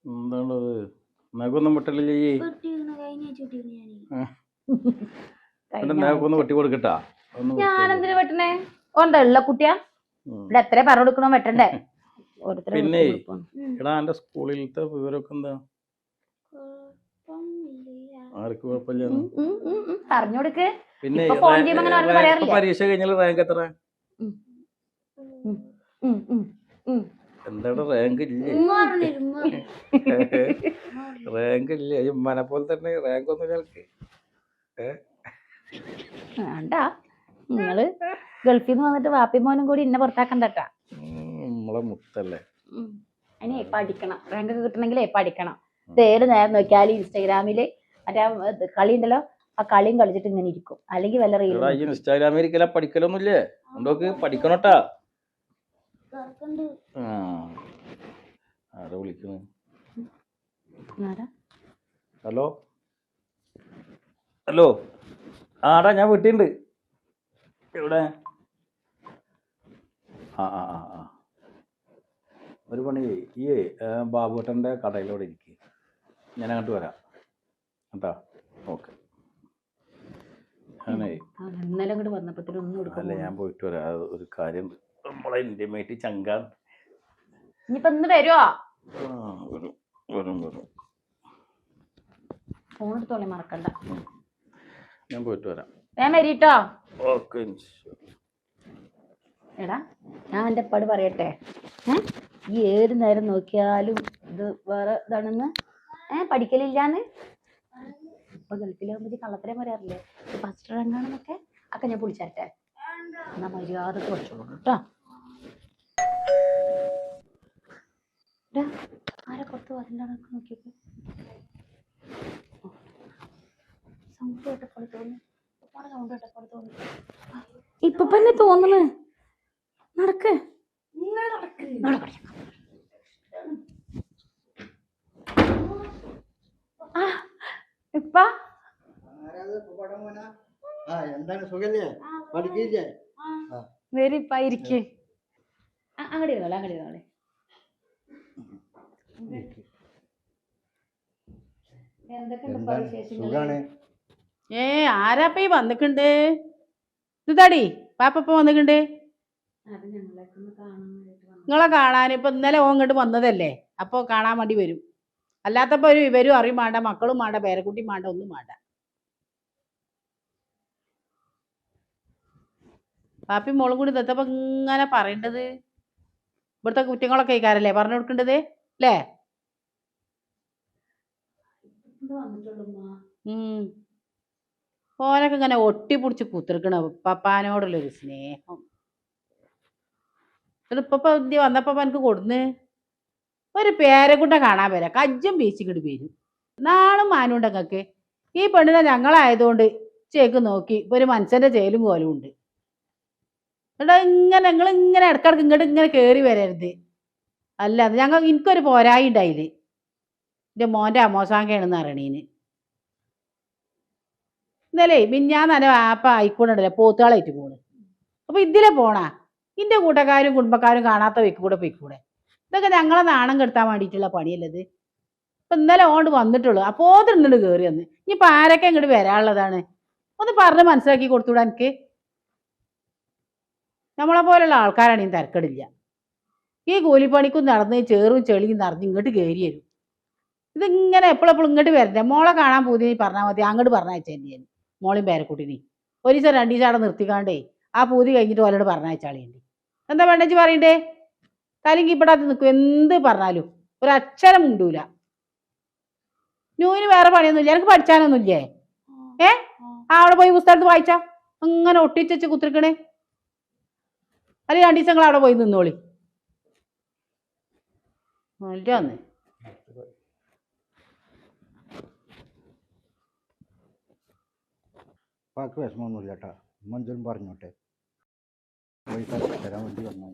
എന്താണത് നഖൊന്നും വെട്ടല്ലേ നഖൊന്ന് വെട്ടി കൊടുക്കട്ടാ ഞാനെന്തിനു വെട്ടണേ ഓന്താ ഉള്ള കുട്ടിയാ ഇവിടെ എത്ര പറഞ്ഞു കൊടുക്കണോ വെട്ടണ്ടേ പിന്നെ എടാ എന്റെ സ്കൂളിലത്തെ വിവരമൊക്കെ എന്താ ആർക്ക് കുഴപ്പമില്ല പറഞ്ഞു കൊടുക്ക് പിന്നെ പരീക്ഷ കഴിഞ്ഞാൽ റാങ്ക് എത്ര എന്താണ് റാങ്ക് ഇല്ലേ റാങ്ക് ഇല്ലേ മനെ പോലെ തന്നെ റാങ്ക് ഒന്നും ഞങ്ങൾക്ക് വേണ്ട നിങ്ങള് ഗൾഫിൽ നിന്ന് വന്നിട്ട് വാപ്പി മോനും കൂടി ഇന്നെ പുറത്താക്കണ്ടട്ടാ നമ്മളെ മുത്തല്ലേ അതിനെ പഠിക്കണം റാങ്ക് കിട്ടണമെങ്കിലേ പഠിക്കണം ഏത് നേരം നോക്കിയാലും ഇൻസ്റ്റാഗ്രാമില് മറ്റേ കളി ഉണ്ടല്ലോ ആ കളിയും കളിച്ചിട്ട് ഇങ്ങനെ ഇരിക്കും അല്ലെങ്കിൽ വല്ല റീലും ഇൻസ്റ്റാഗ്രാമിൽ ഇരിക്കല പഠിക്കലൊന്നുമില്ലേ എന്തൊക്കെ പഠിക്കണോട്ടാ ആരാ വിളിക്കുന്നത് ഹലോ ഹലോ ആടാ ഞാൻ വീട്ടിലുണ്ട് എവിടെ ആ ഒരു പണി ഈ ബാബുട്ടൻ്റെ കടയിലൂടെ ഇരിക്കുക ഞാൻ അങ്ങോട്ട് വരാം കേട്ടാ ഓക്കെ ഞാനേ അല്ല ഞാൻ പോയിട്ട് വരാം ഒരു കാര്യം നമ്മളെ ഇന്റിമേറ്റ് ചങ്കാൻ ഇനിയിപ്പോ ഇന്ന് വരുമോ വരും ഫോൺ എടുത്തോളെ മറക്കണ്ട ഞാൻ പോയിട്ട് വരാം ഞാൻ വരീട്ടോ ഓക്കെ എടാ ഞാൻ എൻ്റെ അപ്പാട് പറയട്ടെ ഈ ഏത് നേരം നോക്കിയാലും ഇത് വേറെ ഇതാണെന്ന് പഠിക്കലില്ലാന്ന് ഇപ്പൊ ഗൾഫിലാകുമ്പോൾ കള്ളത്തരം പറയാറില്ലേ ഫസ്റ്റ് റാങ്കാണെന്നൊക്കെ ഒക്കെ ഞാൻ പൊളിച്ചേരട്ടെ എന്നാ മര്യാദ പഠിച്ചോളൂ കേട്ടോ ആരെ പുറത്ത് വരണ്ടാന്നൊക്കെ നോക്കിയപ്പോ സൗണ്ട് കേട്ടപ്പോൾ തോന്നി സൗണ്ട് കേട്ടപ്പോൾ തോന്നി ഇപ്പൊ തന്നെ തോന്നുന്നു നടക്ക് ഇപ്പ വരിപ്പ ഇരിക്കേ അങ്ങോട്ട് ഇരുന്നോളെ ആരാപ്പ ഈ വന്നിട്ടുണ്ട് ഇതാടി പാപ്പ വന്നിട്ടുണ്ട് നിങ്ങളെ കാണാൻ ഇപ്പൊ ഇന്നലെ ഓൻ ഇങ്ങോട്ട് വന്നതല്ലേ അപ്പൊ കാണാൻ വേണ്ടി വരും അല്ലാത്തപ്പോ ഒരു ഇവരും അറിയും വേണ്ട മക്കളും വേണ്ട പേരക്കുട്ടിയും വേണ്ട ഒന്നും വേണ്ട പാപ്പി മോളും കൂടി നിർത്തപ്പോ ഇങ്ങനെ പറയേണ്ടത് ഇവിടുത്തെ കുറ്റങ്ങളൊക്കെ കഴിക്കാറല്ലേ പറഞ്ഞു കൊടുക്കേണ്ടത് അല്ലേ ഓനൊക്കെ ഇങ്ങനെ ഒട്ടിപ്പിടിച്ച് കുത്തിർക്കണ പപ്പാനോടുള്ളൊരു സ്നേഹം ഇപ്പൊ വന്നപ്പോ എനിക്ക് കൊടുന്ന് ഒരു പേരക്കുട്ട കാണാൻ വരാം കജ്ജും ബീച്ചിങ്ങോട്ട് വരും നാളും മാനുണ്ട് ഞങ്ങൾക്ക് ഈ പെണ്ണിനെ ഞങ്ങളായതുകൊണ്ട് ചേക്ക് നോക്കി ഇപ്പൊ ഒരു മനുഷ്യന്റെ ചേലും കോലും ഉണ്ട് എടാ ഇങ്ങനെ നിങ്ങൾ ഇങ്ങനെ ഇടക്കിടക്ക് ഇങ്ങോട്ട് ഇങ്ങനെ കയറി വരരുത് അല്ല അത് എനിക്കൊരു പോരായി ഉണ്ടായില് എൻ്റെ മോൻ്റെ അമോസാങ്കയാണെന്ന് അറിയണീന് ഇന്നലെ മിഞ്ഞാന്ന് തന്നെ വാപ്പ ആയിക്കോണ്ടല്ലേ പോത്തുകളായിട്ട് പോണ് അപ്പൊ ഇതിലെ പോണാ ഇന്റെ കൂട്ടക്കാരും കുടുംബക്കാരും കാണാത്ത വെക്ക് കൂടെ പോയിക്കൂടെ ഇതൊക്കെ ഞങ്ങളെ നാണം കെടുത്താൻ വേണ്ടിയിട്ടുള്ള പണിയല്ലത് ഇപ്പൊ ഇന്നലെ ഓണ്ട് വന്നിട്ടുള്ളൂ അപ്പോ ഇങ്ങോട്ട് കയറി വന്ന് ഇനിയിപ്പൊ ആരൊക്കെ ഇങ്ങോട്ട് വരാനുള്ളതാണ് ഒന്ന് പറഞ്ഞ് മനസ്സിലാക്കി കൊടുത്തൂടാ എനിക്ക് നമ്മളെ പോലുള്ള ആൾക്കാരാണെങ്കിൽ തിരക്കടില്ല ഈ കൂലിപ്പണിക്കും നടന്ന് ചേറും ചെളിയും നിറഞ്ഞ് ഇങ്ങോട്ട് കയറി വരും ഇതിങ്ങനെ എപ്പോഴെപ്പോഴും ഇങ്ങോട്ട് വരണ്ടേ മോളെ കാണാൻ പോയി പറഞ്ഞാൽ മതി അങ്ങോട്ട് പറഞ്ഞയച്ചേണ്ടി മോളെയും പേരക്കുട്ടിനെയും ഒരു ദിവസം 2 ദിവസം അവിടെ നിർത്തിക്കാണ്ടേ ആ പൂതി കഴിഞ്ഞിട്ട് ഓലോട് പറഞ്ഞയച്ചാളിയുണ്ട് എന്താ വേണ്ടേച്ച് പറയണ്ടേ തലയും കീപ്പെടാത്ത നിൽക്കും എന്ത് പറഞ്ഞാലും ഒരു അക്ഷരം മുണ്ടൂല ന്യൂവിന് വേറെ പണിയൊന്നുമില്ല എനിക്ക് പഠിച്ചാനൊന്നുമില്ലേ അവിടെ പോയി പുസ്തകത്ത് വായിച്ചാ അങ്ങനെ ഒട്ടിച്ചു കുത്തിരിക്കണേ അല്ലെങ്കിൽ 2 ദിവസങ്ങൾ അവിടെ പോയി നിന്നോളി നല്ലന്ന് വിഷമമൊന്നുമില്ല കേട്ടോ മഞ്ജുലും പറഞ്ഞോട്ടെ തരാൻ വേണ്ടി വന്നു